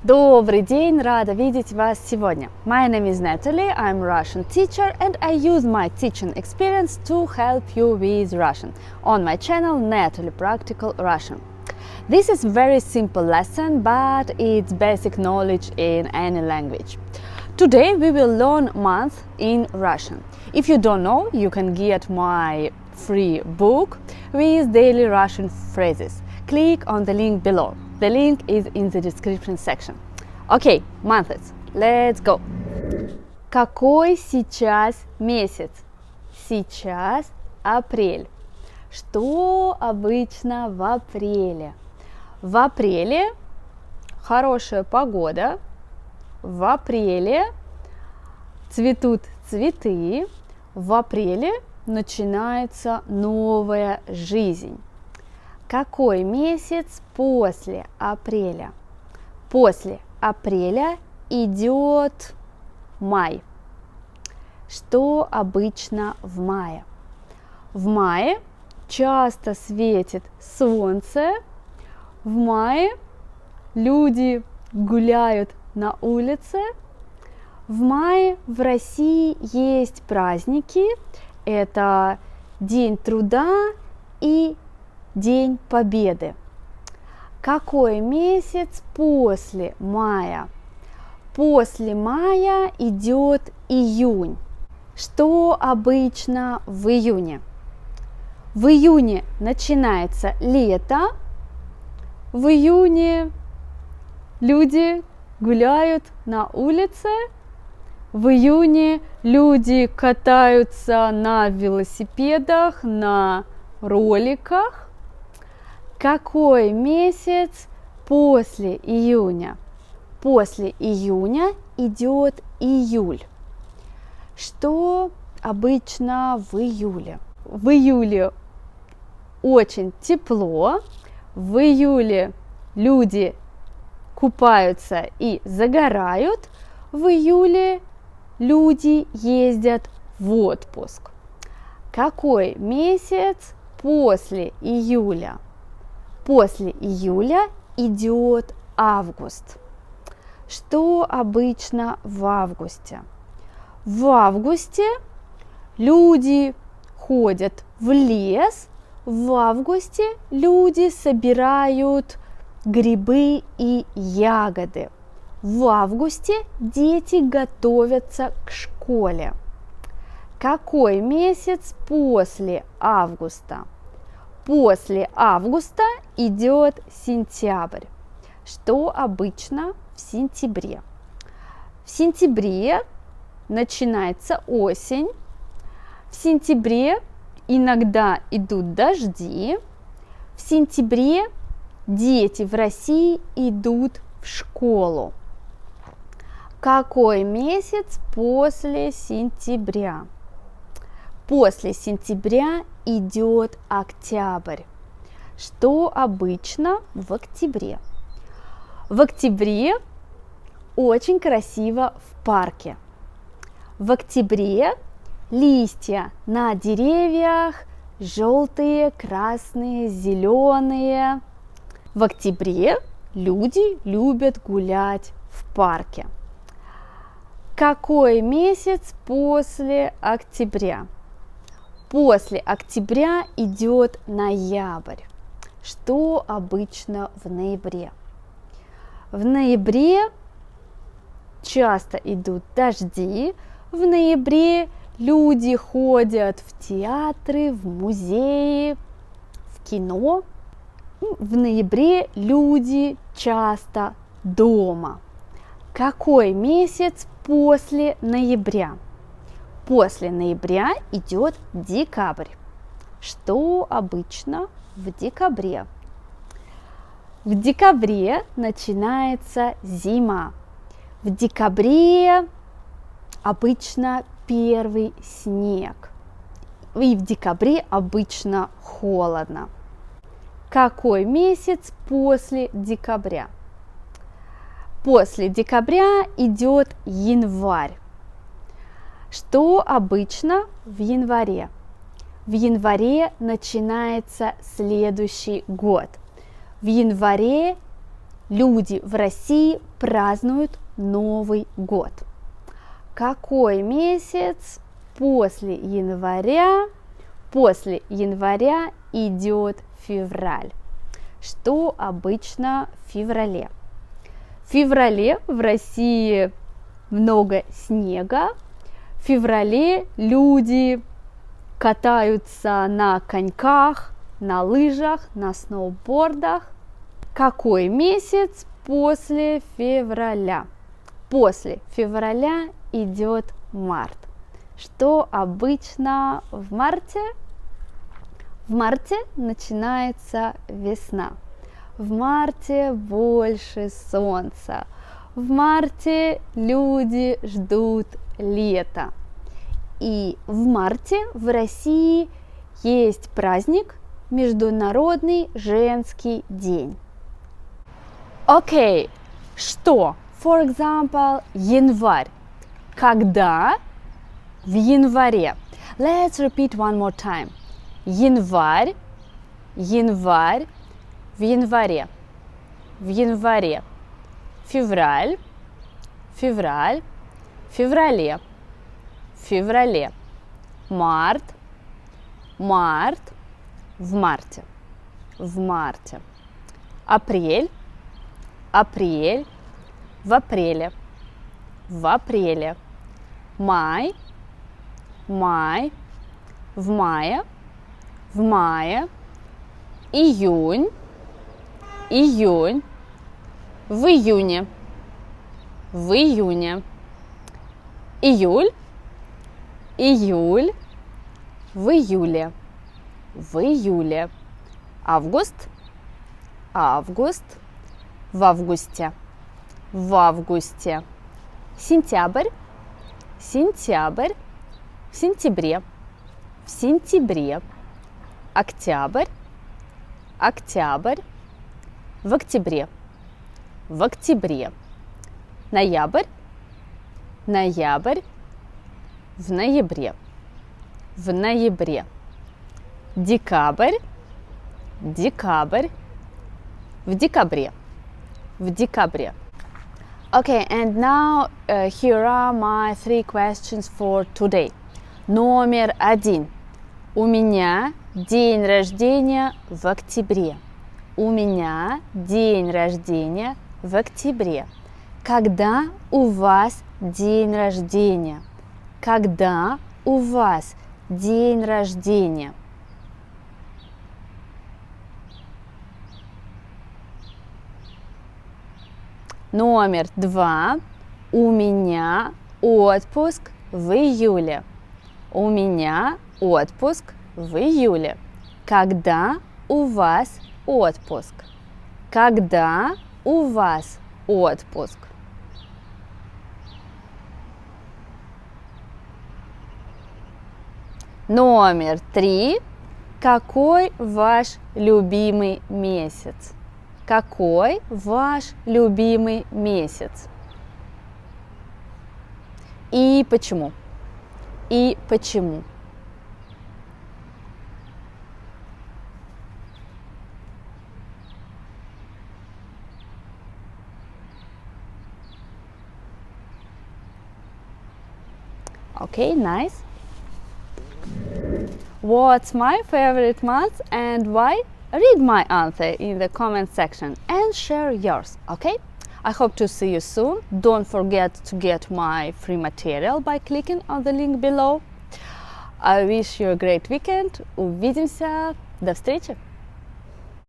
Добрый день, рада видеть вас сегодня. My name is Natalie, I'm a Russian teacher and I use my teaching experience to help you with Russian on my channel Natalie Practical Russian. This is very simple lesson, but it's basic knowledge in any language. Today we will learn month in Russian. If you don't know, you can get my free book with daily Russian phrases. Click on the link below. The link is in the description section. Okay, months. Let's go. Какой сейчас месяц? Сейчас апрель. Что обычно в апреле? В апреле хорошая погода. В апреле цветут цветы. В апреле начинается новая жизнь. Какой месяц после апреля? После апреля идет май. Что обычно в мае? В мае часто светит солнце. В мае люди гуляют на улице. В мае в России есть праздники. Это День труда и День Победы. Какой месяц после мая? После мая идет июнь. Что обычно в июне? В июне начинается лето. В июне люди гуляют на улице. В июне люди катаются на велосипедах, на роликах. Какой месяц после июня? После июня идет июль. Что обычно в июле? В июле очень тепло. В июле люди купаются и загорают. В июле люди ездят в отпуск. Какой месяц после июля? После июля идет август. Что обычно в августе? В августе люди ходят в лес. В августе люди собирают грибы и ягоды. В августе дети готовятся к школе. Какой месяц после августа? После августа идет сентябрь. Что обычно в сентябре? В сентябре начинается осень. В сентябре иногда идут дожди. В сентябре дети в России идут в школу. Какой месяц после сентября? После сентября идет октябрь. Что обычно в октябре? В октябре очень красиво в парке. В октябре листья на деревьях желтые, красные, зеленые. В октябре люди любят гулять в парке. Какой месяц после октября? После октября идет ноябрь. Что обычно в ноябре? В ноябре часто идут дожди. В ноябре люди ходят в театры, в музеи, в кино. В ноябре люди часто дома. Какой месяц после ноября? После ноября идет декабрь. Что обычно в декабре? В декабре начинается зима. В декабре обычно первый снег. И в декабре обычно холодно. Какой месяц после декабря? После декабря идет январь. Что обычно в январе? В январе начинается следующий год. В январе люди в России празднуют Новый год? Какой месяц после января идет февраль? Что обычно в феврале? В феврале в России много снега. В феврале люди катаются на коньках, на лыжах, на сноубордах. Какой месяц после февраля? После февраля идет март. Что обычно в марте? В марте начинается весна. В марте больше солнца. В марте люди ждут лета. И в марте в России есть праздник Международный женский день. Окей, что? For example, январь. Когда? В январе. Let's repeat one more time. Январь, январь, в январе, в январе. Февраль, февраль, в феврале, в феврале. Март, март, в марте, в марте. Апрель, апрель, в апреле, в апреле. Май, май, в мае, в мае. Июнь, июнь, в июне, в июне. Июль, июль, в июле, в июле. Август, август, в августе, в августе. Сентябрь, сентябрь, в сентябре, в сентябре. Октябрь, октябрь, в октябре, в октябре. Ноябрь, ноябрь, в ноябре, в ноябре. Декабрь, декабрь, в декабре, в декабре. Okay, and now here are my 3 questions for today. Номер 1. У меня день рождения в октябре. У меня день рождения в октябре. Когда у вас день рождения? Когда у вас день рождения? Номер 2. У меня отпуск в июле. У меня отпуск в июле. Когда у вас отпуск? Когда у вас отпуск? Номер 3. Какой ваш любимый месяц? Какой ваш любимый месяц? И почему? И почему? Okay, nice. What's my favorite month and why? Read my answer in the comment section and share yours, okay? I hope to see you soon. Don't forget to get my free material by clicking on the link below. I wish you a great weekend. Увидимся. До встречи.